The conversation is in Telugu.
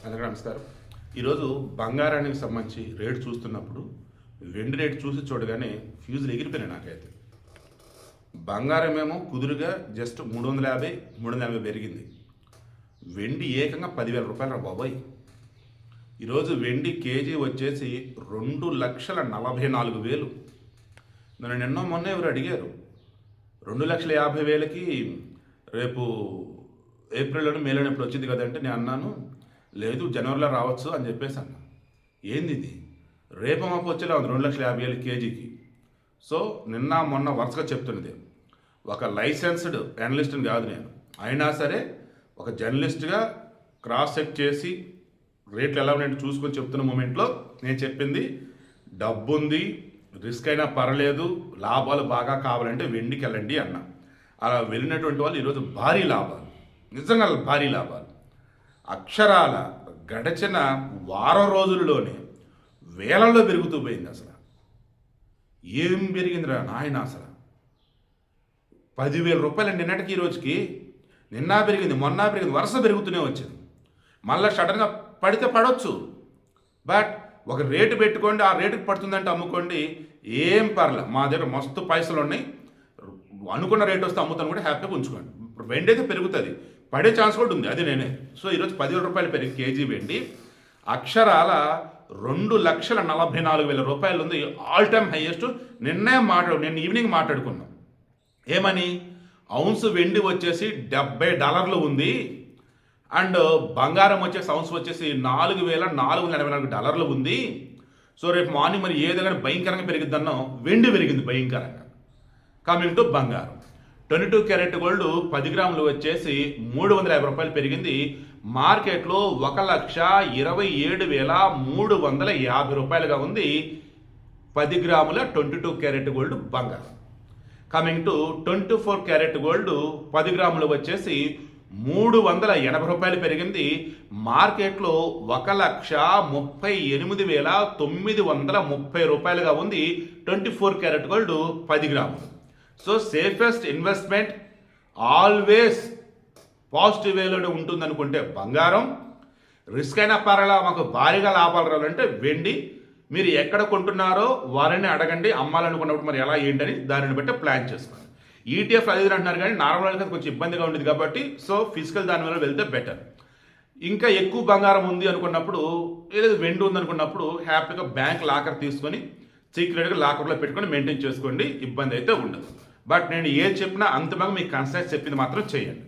అందరికీ నమస్కారం. ఈరోజు బంగారానికి సంబంధించి రేటు చూస్తున్నప్పుడు వెండి రేటు చూసి చూడగానే ఫ్యూజులు ఎగిరిపోయినాయి నాకైతే. బంగారం ఏమో కుదురుగా జస్ట్ 350, 380 పెరిగింది. వెండి ఏకంగా 10,000 రూపాయలు రా బాబాయ్. ఈరోజు వెండి కేజీ వచ్చేసి 2,44,000. నన్ను నిన్న మొన్న ఎవరు అడిగారు 2,50,000కి రేపు ఏప్రిల్లోనూ మేలోనే ఎప్పుడు వచ్చింది కదంటే నేను అన్నాను లేదు జనవరిలో రావచ్చు అని చెప్పేసి అన్నా. ఏంది ఇది రేపు మాకు వచ్చేలా ఉంది 2,50,000 కేజీకి. సో నిన్న మొన్న వరుసగా చెప్తున్నది ఒక లైసెన్స్డ్ అనలిస్ట్ని కాదు నేను, అయినా సరే ఒక జర్నలిస్ట్గా క్రాస్ చెక్ చేసి రేట్లు ఎలా ఉన్నాయంటే చూసుకొని చెప్తున్న మూమెంట్లో నేను చెప్పింది డబ్బు ఉంది, రిస్క్ అయినా పర్లేదు, లాభాలు బాగా కావాలంటే వెండికి వెళ్ళండి అన్నా. అలా వెళ్ళినటువంటి వాళ్ళు ఈరోజు భారీ లాభాలు, నిజంగా భారీ లాభాలు. అక్షరాల గడిచిన వారం రోజుల్లోనే వేలల్లో పెరుగుతూ పోయింది. అసలు ఏం పెరిగిందిరా నాయన, అసలు 10,000 రూపాయలు నిన్నటికి ఈ రోజుకి. నిన్న పెరిగింది, మొన్న పెరిగింది, వరుస పెరుగుతూనే వచ్చింది. మళ్ళీ సడన్గా పడితే పడవచ్చు, బట్ ఒక రేటు పెట్టుకోండి, ఆ రేటుకి పడుతుందంటే అమ్ముకోండి, ఏం పర్లే. మా దగ్గర మస్తు పైసలు ఉన్నాయి, అనుకున్న రేటు వస్తే అమ్ముతాను కూడా హ్యాపీగా ఉంచుకోండి. ఇప్పుడు వెండి అయితే పెరుగుతుంది, పడే ఛాన్స్ కూడా ఉంది, అది నేనే. సో ఈరోజు 10,000 రూపాయలు పెరిగి కేజీ వెండి అక్షరాల 2,44,000 రూపాయలు ఉంది. All time highest. నిన్న ఈవినింగ్ మాట్లాడుకున్నాం ఏమని, ఔన్స్ వెండి వచ్చేసి $70 ఉంది, అండ్ బంగారం వచ్చేసి ఔన్స్ వచ్చేసి $4,484 ఉంది. సో రేపు మార్నింగ్ మరి ఏదో కానీ భయంకరంగా పెరిగిద్దన్నాం, వెండి పెరిగింది భయంకరంగా. కమింగ్ టు బంగారం, 22 క్యారెట్ గోల్డ్ 10 గ్రాములు వచ్చేసి 350 రూపాయలు పెరిగింది. మార్కెట్లో 1,27,350 రూపాయలుగా ఉంది 10 గ్రాముల 22 క్యారెట్ గోల్డ్ బంగారం. కమింగ్ టు 24 క్యారెట్ గోల్డ్ 10 గ్రాములు వచ్చేసి 380 రూపాయలు పెరిగింది. మార్కెట్లో 1,38,930 రూపాయలుగా ఉంది 24 క్యారెట్ గోల్డ్ 10 గ్రాములు. So safest investment always positive వేలోనే ఉంటుంది అనుకుంటే బంగారం, రిస్క్ అయినా పర్వాలా మాకు భారీగా లాభాలు రావాలంటే వెండి. మీరు ఎక్కడ కొంటున్నారో వారిని అడగండి, అమ్మాలనుకున్నప్పుడు మరి ఎలా ఏంటని దానిని బట్టి ప్లాన్ చేసుకోండి. ఈటీఎఫ్ అది అంటున్నారు కానీ నార్మల్గా కొంచెం ఇబ్బందిగా ఉండేది కాబట్టి సో ఫిజికల్ దాని వల్ల వెళ్తే బెటర్. ఇంకా ఎక్కువ బంగారం ఉంది అనుకున్నప్పుడు, లేదు వెండి ఉంది అనుకున్నప్పుడు హ్యాపీగా బ్యాంక్ లాకర్ తీసుకొని సీక్రెట్గా లాకర్లో పెట్టుకొని మెయింటైన్ చేసుకోండి, ఇబ్బంది అయితే ఉండదు. బట్ నేను ఏది చెప్పినా అంతమంగా మీకు కన్సల్ట్ చెప్పింది మాత్రం చేయండి.